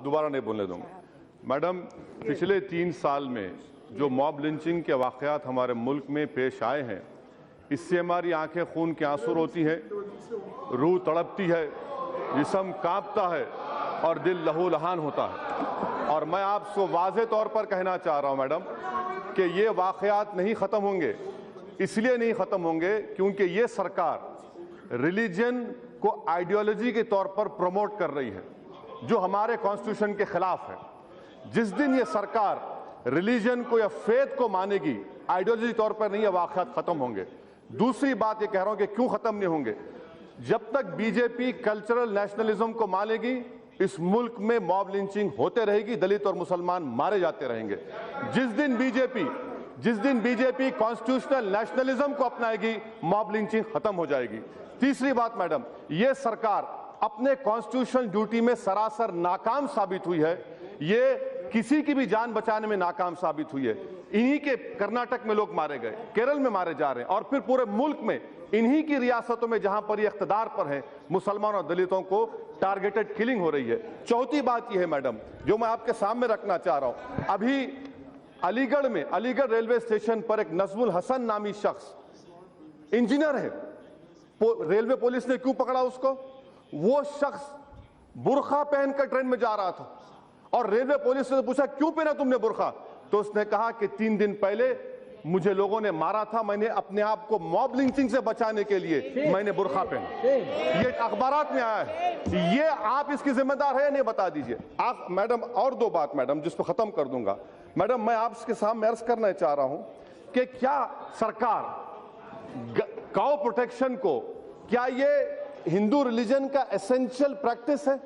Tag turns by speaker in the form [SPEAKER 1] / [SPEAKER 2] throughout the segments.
[SPEAKER 1] दोबारा नहीं बोलने दूंगा। मैडम, पिछले 3 साल में जो मॉब लिंचिंग के वाकयात हमारे मुल्क में पेश आए हैं, इससे हमारी आंखें खून के आंसू होती हैं, रूह तड़पती है, जिस्म कांपता है और दिल लहूलुहान होता है। और मैं आपको वाज़ेह तौर पर कहना चाह रहा हूं मैडम कि ये वाकयात नहीं ख़त्म होंगे। इसलिए नहीं ख़त्म होंगे क्योंकि ये सरकार रिलीजन को आइडियोलॉजी के तौर पर प्रमोट कर रही है, जो हमारे कॉन्स्टिट्यूशन के खिलाफ है। जिस दिन ये सरकार रिलीजन को या फेथ को मानेगी, आइडियोलॉजी तौर पर नहीं, ये वाकयात खत्म होंगे। दूसरी बात ये कह रहा हूं कि क्यों खत्म नहीं होंगे, जब तक बीजेपी कल्चरल नेशनलिज्म को मानेगी, इस मुल्क में मॉब लिंचिंग होते रहेगी, दलित और मुसलमान मारे जाते रहेंगे। जिस दिन बीजेपी कॉन्स्टिट्यूशनल नेशनलिज्म को अपनाएगी, मॉब लिंचिंग खत्म हो जाएगी। तीसरी बात मैडम, ये सरकार अपने कॉन्स्टिट्यूशनल ड्यूटी में सरासर नाकाम साबित हुई है। ये किसी की भी जान बचाने में नाकाम साबित हुई है। इन्हीं के कर्नाटक में लोग मारे गए, केरल में मारे जा रहे हैं, और फिर पूरे मुल्क में इन्हीं की रियासतों में जहां पर ये इख्तिदार पर है, मुसलमान और दलितों को टारगेटेड किलिंग हो रही है। चौथी बात यह है मैडम, जो मैं आपके सामने रखना चाह रहा हूं, अभी अलीगढ़ में, अलीगढ़ रेलवे स्टेशन पर एक नजमुल हसन नामी शख्स इंजीनियर है। रेलवे पुलिस ने क्यों पकड़ा उसको? वो शख्स बुर्खा पहनकर ट्रेन में जा रहा था और रेलवे पुलिस ने पूछा क्यों पहना तुमने बुर्खा, तो उसने कहा कि 3 दिन पहले मुझे लोगों ने मारा था, मैंने अपने आप को मॉब लिंचिंग से बचाने के लिए मैंने बुर्खा पहना। ये अखबारात में आया है। ये आप इसकी जिम्मेदार है या नहीं, बता दीजिए आप मैडम। और 2 बात मैडम, जिस पर खत्म कर दूंगा मैडम, मैं आपके सामने अर्ज करना चाह रहा हूं कि क्या सरकार काउ प्रोटेक्शन को, क्या ये हिंदू रिलीजन का एसेंशियल प्रैक्टिस है?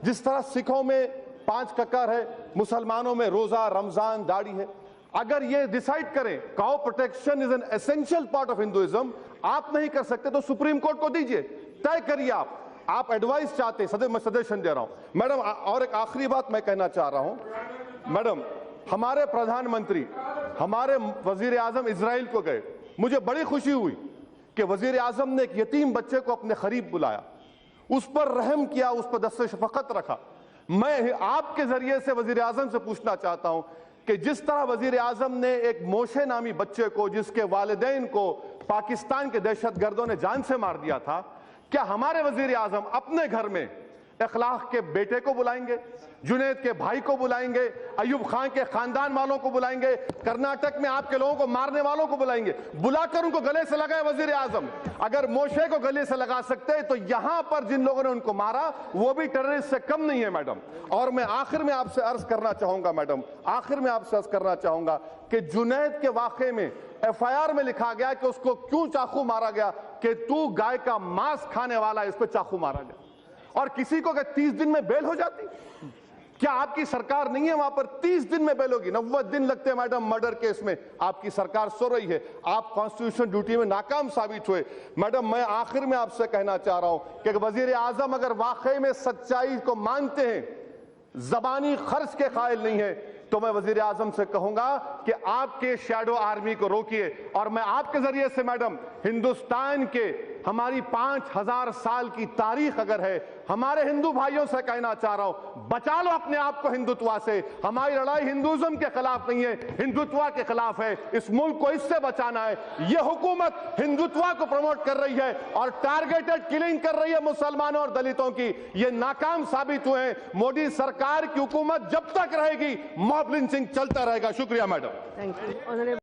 [SPEAKER 1] जिस तरह सिखों में 5 ककर है, मुसलमानों में रोजा, रमजान, दाढ़ी है। अगर ये डिसाइड करें cow protection is an essential part of Hinduism, आप नहीं कर सकते तो सुप्रीम कोर्ट को दीजिए, तय करिए। आप एडवाइस चाहते हैं, मैं सजेशन दे रहा हूं मैडम। और एक आखिरी बात मैं कहना चाह रहा हूं मैडम, हमारे प्रधानमंत्री, हमारे वजीर आजम इजराइल को गए। मुझे बड़ी खुशी हुई कि वजीर आजम ने एक यतीम बच्चे को अपने करीब बुलाया, उस पर रहम किया, उस पर दस्ते शफकत रखा। मैं आपके जरिए से वजीर आजम से पूछना चाहता हूं कि जिस तरह वजीर आजम ने एक मोशे नामी बच्चे को, जिसके वालिदैन को पाकिस्तान के दहशतगर्दों ने जान से मार दिया था, क्या हमारे वजीर आजम अपने घर में इखलाक के बेटे को बुलाएंगे, जुनैद के भाई को बुलाएंगे, अयूब खान के खानदान वालों को बुलाएंगे, कर्नाटक में आपके लोगों को मारने वालों को बुलाएंगे, बुलाकर उनको गले से लगाए वजीर आजम? अगर मोशे को गले से लगा सकते तो यहां पर जिन लोगों ने उनको मारा वो भी टेररिस्ट से कम नहीं है मैडम। और मैं आखिर में आपसे अर्ज करना चाहूंगा मैडम, आखिर में आपसे अर्ज करना चाहूंगा कि जुनैद के वाकये में FIR में लिखा गया कि उसको क्यों चाकू मारा गया, कि तू गाय का मांस खाने वाला, इस पर चाकू मारा गया। और किसी को 30 दिन में बेल हो जाती? क्या आपकी सरकार नहीं है वहां पर? 30 दिन में बेल होगी। 90 दिन लगते हैं मैडम मर्डर केस में। आपकी सरकार सो रही है, आप कॉन्स्टिट्यूशन ड्यूटी में नाकाम साबित हुए। मैडम, मैं आखिर में आपसे कहना चाह रहा हूं कि वजीर आजम अगर वाकई में सच्चाई को मानते हैं, जबानी खर्च के कायल नहीं है, तो मैं वजीर आजम से कहूंगा कि आपके शैडो आर्मी को रोकिए। और मैं आपके जरिए से मैडम, हिंदुस्तान के हमारी 5000 साल की तारीख अगर है, हमारे हिंदू भाइयों से कहना चाह रहा हूं, बचा लो अपने आप को हिंदुत्व से। हमारी लड़ाई हिंदुइज्म के खिलाफ नहीं है, हिंदुत्व के खिलाफ है। इस मुल्क को इससे बचाना है। यह हुकूमत हिंदुत्व को प्रमोट कर रही है और टारगेटेड किलिंग कर रही है मुसलमानों और दलितों की। ये नाकाम साबित हुए हैं। मोदी सरकार की हुकूमत जब तक रहेगी, मॉब लिंचिंग चलता रहेगा। शुक्रिया मैडम।
[SPEAKER 2] Thank you.